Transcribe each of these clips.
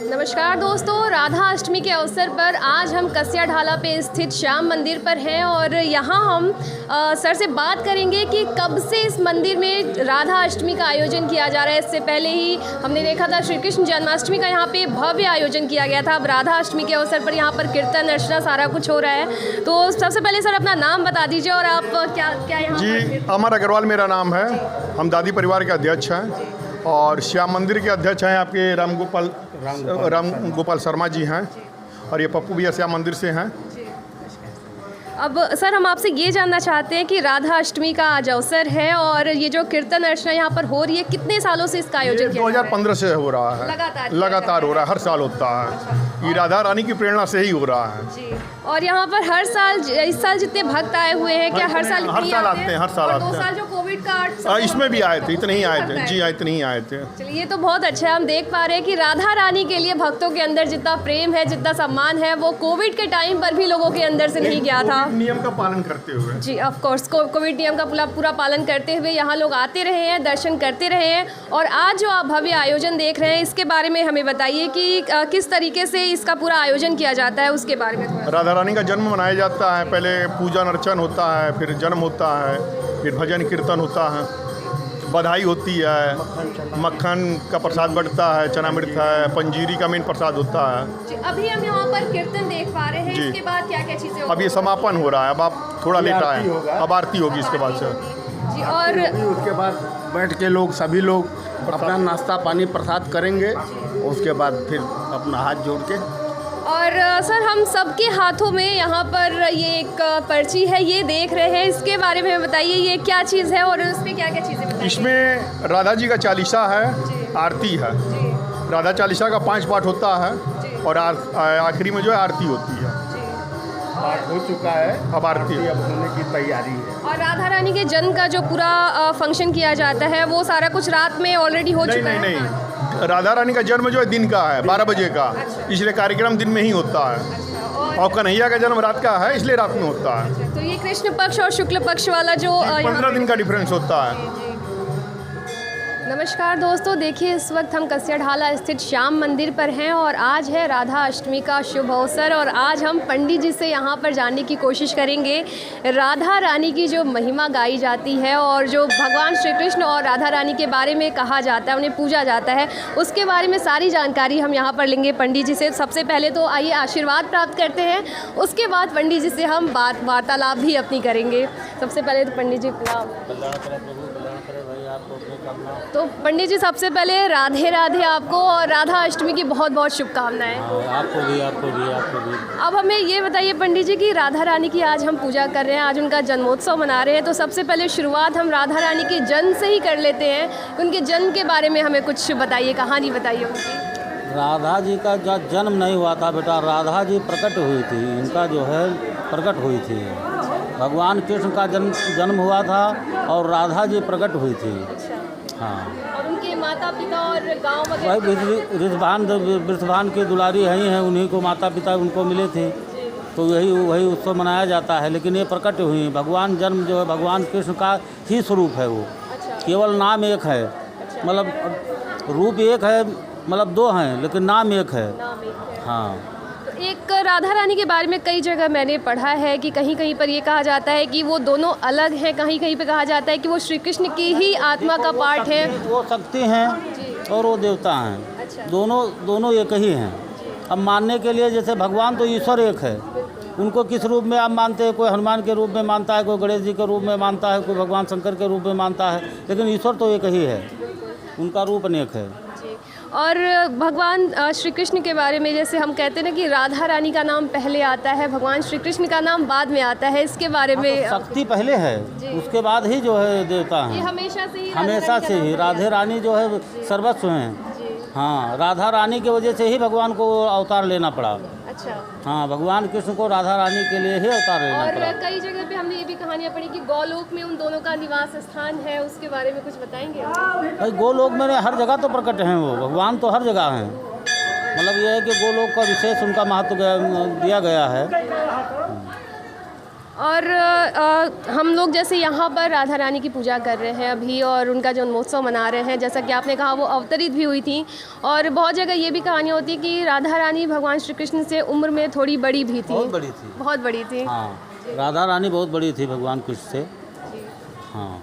नमस्कार दोस्तों, राधा अष्टमी के अवसर पर आज हम कस्या ढाला पे स्थित श्याम मंदिर पर हैं और यहाँ हम सर से बात करेंगे कि कब से इस मंदिर में राधा अष्टमी का आयोजन किया जा रहा है। इससे पहले ही हमने देखा था श्री कृष्ण जन्माष्टमी का यहाँ पे भव्य आयोजन किया गया था। अब राधा अष्टमी के अवसर पर यहाँ पर कीर्तन अर्चना सारा कुछ हो रहा है। तो सबसे पहले सर अपना नाम बता दीजिए और आप क्या क्या यहाँ जी, अमर अग्रवाल मेरा नाम है। हम दादी परिवार के अध्यक्ष हैं और श्याम मंदिर के अध्यक्ष हैं आपके राम गोपाल शर्मा जी हैं और ये पप्पू भैया श्याम मंदिर से हैं। अब सर हम आपसे ये जानना चाहते हैं कि राधा अष्टमी का आज अवसर है और ये जो कीर्तन अर्चना यहाँ पर हो रही है, कितने सालों से इसका आयोजन किया 2015 से हो रहा है, लगातार हो रहा है, हर साल होता है। ये राधा रानी की प्रेरणा से ही हो रहा है जी। और यहाँ पर हर साल, इस साल जितने भक्त आए हुए हैं, क्या हर साल आते हैं? हर साल आते हैं। 2 साल जो कोविड का इसमें भी आए थे, इतने ही आए थे जी, इतने ही आए थे। चलिए, ये तो बहुत अच्छा है। हम देख पा रहे हैं कि राधा रानी के लिए भक्तों के अंदर जितना प्रेम है, जितना सम्मान है, वो कोविड के टाइम पर भी लोगों के अंदर से नहीं गया था। नियम का पालन करते हुए जी, ऑफ कोर्स कोविड नियम का पूरा पालन करते हुए यहाँ लोग आते रहे हैं, दर्शन करते रहे हैं। और आज जो आप भव्य आयोजन देख रहे हैं, इसके बारे में हमें बताइए कि किस तरीके से इसका पूरा आयोजन किया जाता है, उसके बारे में थोड़ा। राधा रानी का जन्म मनाया जाता है। पहले पूजन अर्चन होता है, फिर जन्म होता है, फिर भजन कीर्तन होता है, बधाई होती है, मक्खन का प्रसाद बढ़ता है, चनामृत है, पंजीरी का मेन प्रसाद होता है जी। अभी हम यहाँ पर कीर्तन देख पा रहे हैं, इसके बाद क्या क्या चीज़ें? अब ये समापन हो रहा है, अब आप थोड़ा लेट आए, अब आरती होगी इसके बाद से जी। और उसके बाद बैठ के लोग सभी लोग अपना नाश्ता पानी प्रसाद करेंगे, उसके बाद फिर अपना हाथ जोड़ के। और सर हम सबके हाथों में यहाँ पर ये एक पर्ची है, ये देख रहे हैं, इसके बारे में बताइए ये क्या चीज़ है और उसमें क्या क्या चीज़ें बताइए। इसमें राधा जी का चालीसा है, आरती है। राधा चालीसा का 5 पाठ होता है और आखिरी में जो है आरती होती है। पाठ हो चुका है, अब आरती अब होने की तैयारी है। और राधा रानी के जन्म का जो पूरा फंक्शन किया जाता है, वो सारा कुछ रात में ऑलरेडी हो चुका है? नहीं, राधा रानी का जन्म जो है दिन का है, 12 बजे का। इसलिए कार्यक्रम दिन में ही होता है। और कन्हैया का जन्म रात का है, इसलिए रात में होता है। तो ये कृष्ण पक्ष और शुक्ल पक्ष वाला जो 15 दिन का डिफरेंस होता है। नमस्कार दोस्तों, देखिए इस वक्त हम कस्या ढाला स्थित श्याम मंदिर पर हैं और आज है राधा अष्टमी का शुभ अवसर और आज हम पंडित जी से यहाँ पर जानने की कोशिश करेंगे राधा रानी की जो महिमा गाई जाती है और जो भगवान श्री कृष्ण और राधा रानी के बारे में कहा जाता है, उन्हें पूजा जाता है, उसके बारे में सारी जानकारी हम यहाँ पर लेंगे पंडित जी से। सबसे पहले तो आइए आशीर्वाद प्राप्त करते हैं, उसके बाद पंडित जी से हम वार्तालाप भी अपनी करेंगे। सबसे पहले तो पंडित जी तो पंडित जी सबसे पहले राधे राधे आपको और राधा अष्टमी की बहुत बहुत शुभकामनाएं। आपको भी। अब हमें ये बताइए पंडित जी कि राधा रानी की आज हम पूजा कर रहे हैं, आज उनका जन्मोत्सव मना रहे हैं, तो सबसे पहले शुरुआत हम राधा रानी के जन्म से ही कर लेते हैं। उनके जन्म के बारे में हमें कुछ बताइए, कहानी बताइए उनकी। राधा जी का जन्म नहीं हुआ था बेटा, राधा जी प्रकट हुई थी, इनका जो है प्रकट हुई थी। भगवान कृष्ण का जन्म हुआ था और राधा जी प्रकट हुई थी। हाँ, और उनके माता पिता और गांव वही वृषभान के दुलारी हैं, उन्हीं को माता पिता उनको मिले थे, तो वही उत्सव मनाया जाता है। लेकिन ये प्रकट हुई, भगवान जन्म जो है भगवान कृष्ण का ही स्वरूप है वो। केवल नाम एक है, मतलब रूप एक है, मतलब 2 हैं लेकिन नाम एक है। हाँ, एक राधा रानी के बारे में कई जगह मैंने पढ़ा है कि कहीं कहीं पर ये कहा जाता है कि वो दोनों अलग हैं, कहीं कहीं पे कहा जाता है कि वो श्री कृष्ण की ही आत्मा का पार्ट है। वो शक्ति हैं और वो देवता हैं, दोनों एक ही हैं। अब मानने के लिए जैसे भगवान तो ईश्वर एक है, उनको किस रूप में आप मानते हैं? कोई हनुमान के रूप में मानता है, कोई गणेश जी के रूप में मानता है, कोई भगवान शंकर के रूप में मानता है, लेकिन ईश्वर तो एक ही है, उनका रूप अनेक है। और भगवान श्री कृष्ण के बारे में जैसे हम कहते हैं ना कि राधा रानी का नाम पहले आता है, भगवान श्री कृष्ण का नाम बाद में आता है, इसके बारे में तो शक्ति पहले है, उसके बाद ही जो है देवता हैं। ये हमेशा से ही राधे रानी जो है सर्वस्व हैं। हाँ, राधा रानी की वजह से ही भगवान को अवतार लेना पड़ा। अच्छा। हाँ, भगवान कृष्ण को राधा रानी के लिए ही अवतार लेना और पड़ा। कई जगह पे हमने ये भी कहानियाँ पढ़ी कि गोलोक में उन दोनों का निवास स्थान है, उसके बारे में कुछ बताएंगे? भाई गोलोक में हर जगह तो प्रकट हैं, वो भगवान तो हर जगह हैं। मतलब ये है कि गोलोक का विशेष उनका महत्व दिया गया है। और हम लोग जैसे यहाँ पर राधा रानी की पूजा कर रहे हैं अभी और उनका जन्मोत्सव मना रहे हैं, जैसा कि आपने कहा वो अवतरित भी हुई थी। और बहुत जगह ये भी कहानियाँ होती है कि राधा रानी भगवान श्री कृष्ण से उम्र में थोड़ी बड़ी भी थी। बहुत बड़ी थी। बहुत बड़ी थी। हाँ, राधा रानी बहुत बड़ी थी भगवान कृष्ण से। हाँ,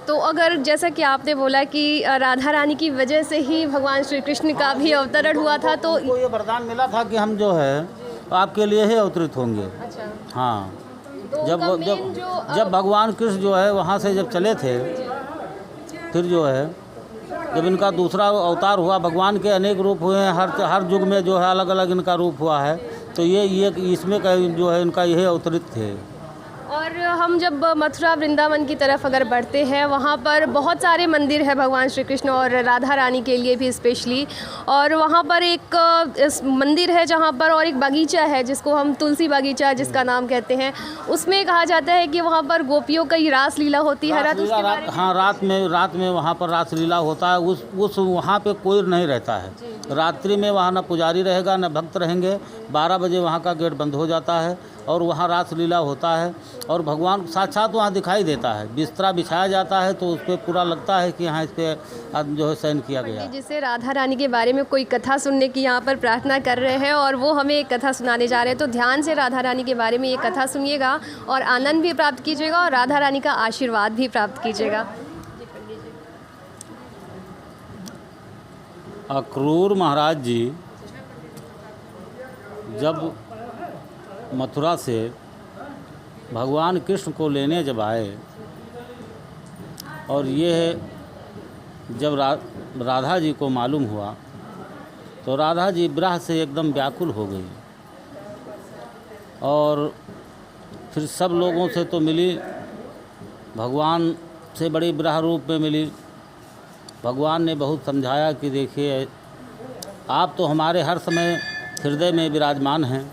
तो अगर जैसा कि आपने बोला कि राधा रानी की वजह से ही भगवान श्री कृष्ण का भी अवतरण हुआ था, तो उनको ये वरदान मिला था कि हम जो है आपके लिए ही अवतरित होंगे। अच्छा। हाँ, तो जब उनका जब main जो जब भगवान कृष्ण जो है वहाँ से जब चले थे, फिर जो है जब इनका दूसरा अवतार हुआ, भगवान के अनेक रूप हुए हैं, हर युग में जो है अलग अलग इनका रूप हुआ है। तो ये इसमें का जो है इनका यही अवतरित थे। और हम जब मथुरा वृंदावन की तरफ अगर बढ़ते हैं, वहाँ पर बहुत सारे मंदिर है भगवान श्री कृष्ण और राधा रानी के लिए भी स्पेशली। और वहाँ पर एक मंदिर है जहाँ पर, और एक बगीचा है जिसको हम तुलसी बगीचा जिसका नाम कहते हैं। उसमें कहा जाता है कि वहाँ पर गोपियों की रास लीला होती है। हाँ, रात में वहाँ पर रास लीला होता है। उस वहाँ पे कोई नहीं रहता है। रात्रि में वहाँ न पुजारी रहेगा न भक्त रहेंगे। 12 बजे वहाँ का गेट बंद हो जाता है और वहाँ रास लीला होता है और भगवान साक्षात वहाँ दिखाई देता है। बिस्तरा बिछाया जाता है तो उस पर पूरा लगता है कि यहाँ इस पर जो है शयन किया गया। जिससे राधा रानी के बारे में कोई कथा सुनने की यहाँ पर प्रार्थना कर रहे हैं और वो हमें एक कथा सुनाने जा रहे हैं। तो ध्यान से राधा रानी के बारे में ये कथा सुनिएगा और आनंद भी प्राप्त कीजिएगा और राधा रानी का आशीर्वाद भी प्राप्त कीजिएगा। अक्रूर महाराज जी जब मथुरा से भगवान कृष्ण को लेने जब आए और ये जब राधा जी को मालूम हुआ तो राधा जी विरह से एकदम व्याकुल हो गई और फिर सब लोगों से तो मिली, भगवान से बड़ी विरह रूप में मिली। भगवान ने बहुत समझाया कि देखिए आप तो हमारे हर समय हृदय में विराजमान हैं,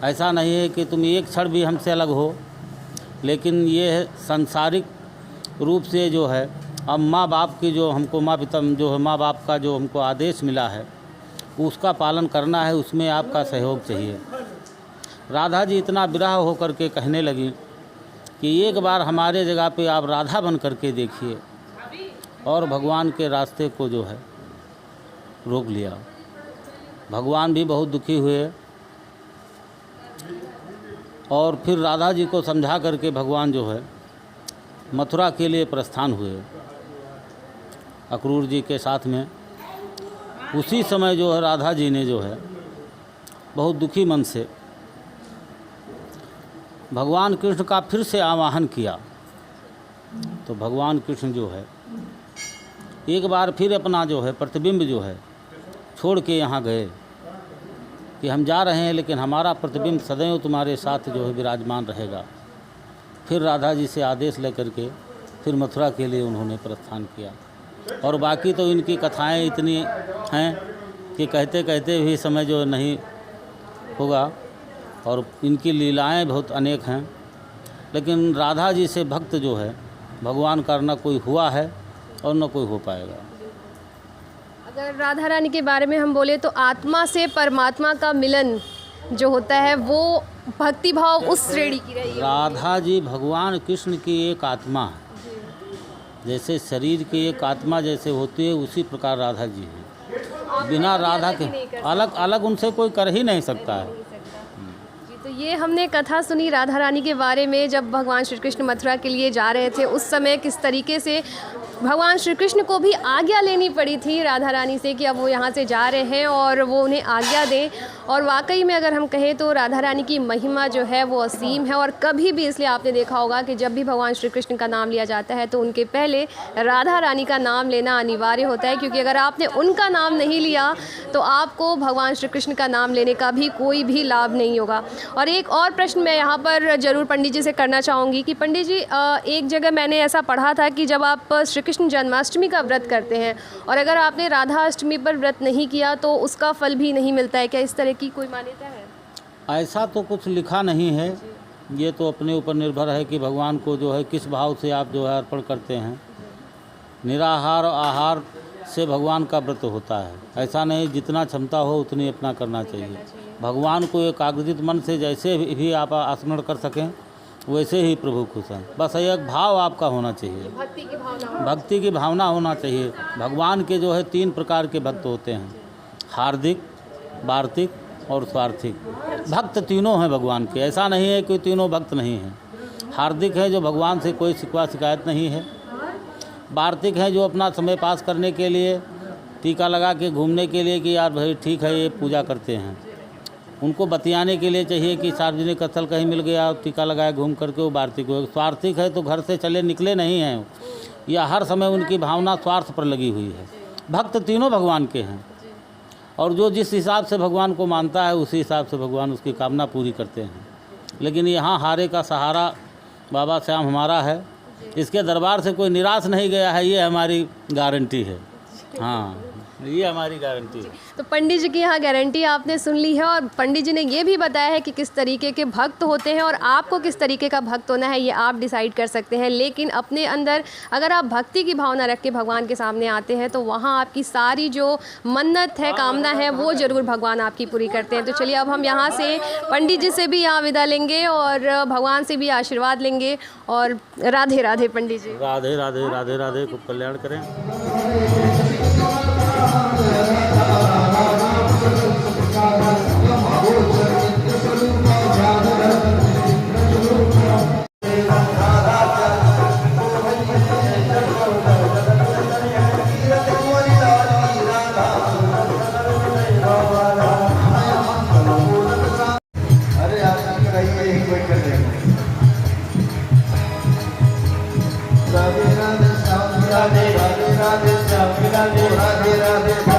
ऐसा नहीं है कि तुम एक क्षण भी हमसे अलग हो, लेकिन ये सांसारिक रूप से जो है अब माँ बाप की जो हमको माँ बाप का जो हमको आदेश मिला है उसका पालन करना है, उसमें आपका सहयोग चाहिए। राधा जी इतना विरह होकर के कहने लगी कि एक बार हमारे जगह पे आप राधा बन करके देखिए, और भगवान के रास्ते को जो है रोक लिया। भगवान भी बहुत दुखी हुए और फिर राधा जी को समझा करके भगवान जो है मथुरा के लिए प्रस्थान हुए अक्रूर जी के साथ में। उसी समय जो है राधा जी ने जो है बहुत दुखी मन से भगवान कृष्ण का फिर से आवाहन किया। तो भगवान कृष्ण जो है एक बार फिर अपना जो है प्रतिबिंब जो है छोड़ के यहाँ गए कि हम जा रहे हैं लेकिन हमारा प्रतिबिंब सदैव तुम्हारे साथ जो है विराजमान रहेगा। फिर राधा जी से आदेश लेकर के फिर मथुरा के लिए उन्होंने प्रस्थान किया। और बाकी तो इनकी कथाएं इतनी हैं कि कहते कहते भी समय जो नहीं होगा, और इनकी लीलाएं बहुत अनेक हैं। लेकिन राधा जी से भक्त जो है भगवान का न कोई हुआ है और न कोई हो पाएगा। अगर राधा रानी के बारे में हम बोले तो आत्मा से परमात्मा का मिलन जो होता है वो भक्ति भाव उस श्रेणी की रही है। राधा जी भगवान कृष्ण की एक आत्मा है। जैसे शरीर की एक आत्मा जैसे होती है उसी प्रकार राधा जी है। बिना राधा के अलग उनसे कोई कर ही नहीं सकता है। तो ये हमने कथा सुनी राधा रानी के बारे में, जब भगवान श्री कृष्ण मथुरा के लिए जा रहे थे उस समय किस तरीके से भगवान श्री कृष्ण को भी आज्ञा लेनी पड़ी थी राधा रानी से कि अब वो यहाँ से जा रहे हैं और वो उन्हें आज्ञा दें। और वाकई में अगर हम कहें तो राधा रानी की महिमा जो है वो असीम है। और कभी भी, इसलिए आपने देखा होगा कि जब भी भगवान श्री कृष्ण का नाम लिया जाता है तो उनके पहले राधा रानी का नाम लेना अनिवार्य होता है, क्योंकि अगर आपने उनका नाम नहीं लिया तो आपको भगवान श्री कृष्ण का नाम लेने का भी कोई भी लाभ नहीं होगा। और एक और प्रश्न मैं यहाँ पर ज़रूर पंडित जी से करना चाहूँगी कि पंडित जी, एक जगह मैंने ऐसा पढ़ा था कि जब आप श्री कृष्ण जन्माष्टमी का व्रत करते हैं और अगर आपने राधा अष्टमी पर व्रत नहीं किया तो उसका फल भी नहीं मिलता है, क्या इस तरह की कोई मान्यता है? ऐसा तो कुछ लिखा नहीं है, ये तो अपने ऊपर निर्भर है कि भगवान को जो है किस भाव से आप जो है अर्पण करते हैं। निराहार आहार से भगवान का व्रत होता है, ऐसा नहीं जितना क्षमता हो उतनी अपना करना चाहिए। भगवान को एकाग्रचित मन से जैसे भी आप स्मरण कर सकें वैसे ही प्रभु खुश हैं। बस एक भाव आपका होना चाहिए, भक्ति की भावना होना चाहिए। भगवान के जो है 3 प्रकार के भक्त होते हैं, हार्दिक, वार्तिक और स्वार्थिक। भक्त तीनों हैं भगवान के, ऐसा नहीं है कि तीनों भक्त नहीं हैं। हार्दिक है जो भगवान से कोई शिकवा शिकायत नहीं है। वार्तिक है जो अपना समय पास करने के लिए, टीका लगा के घूमने के लिए कि यार भाई ठीक है ये पूजा करते हैं, उनको बतियाने के लिए चाहिए कि सार्वजनिक स्थल कहीं मिल गया टीका लगाए घूम करके, वो वार्तिक हो। स्वार्थिक है तो घर से चले निकले नहीं हैं, या हर समय उनकी भावना स्वार्थ पर लगी हुई है। भक्त तीनों भगवान के हैं, और जो जिस हिसाब से भगवान को मानता है उसी हिसाब से भगवान उसकी कामना पूरी करते हैं। लेकिन यहाँ हारे का सहारा बाबा श्याम हमारा है, इसके दरबार से कोई निराश नहीं गया है, ये हमारी गारंटी है। हाँ, ये हमारी गारंटी है। तो पंडित जी की यहाँ गारंटी आपने सुन ली है, और पंडित जी ने ये भी बताया है कि किस तरीके के भक्त होते हैं, और आपको किस तरीके का भक्त होना है ये आप डिसाइड कर सकते हैं। लेकिन अपने अंदर अगर आप भक्ति की भावना रख के भगवान के सामने आते हैं तो वहाँ आपकी सारी जो मन्नत है, कामना है, वो ज़रूर भगवान आपकी पूरी करते हैं। तो चलिए अब हम यहाँ से पंडित जी से भी यहाँ विदा लेंगे और भगवान से भी आशीर्वाद लेंगे। और राधे राधे पंडित जी। राधे राधे राधे राधे, खूब कल्याण करें। राधे राधे राधे राधे राधे राधे राधे राधे।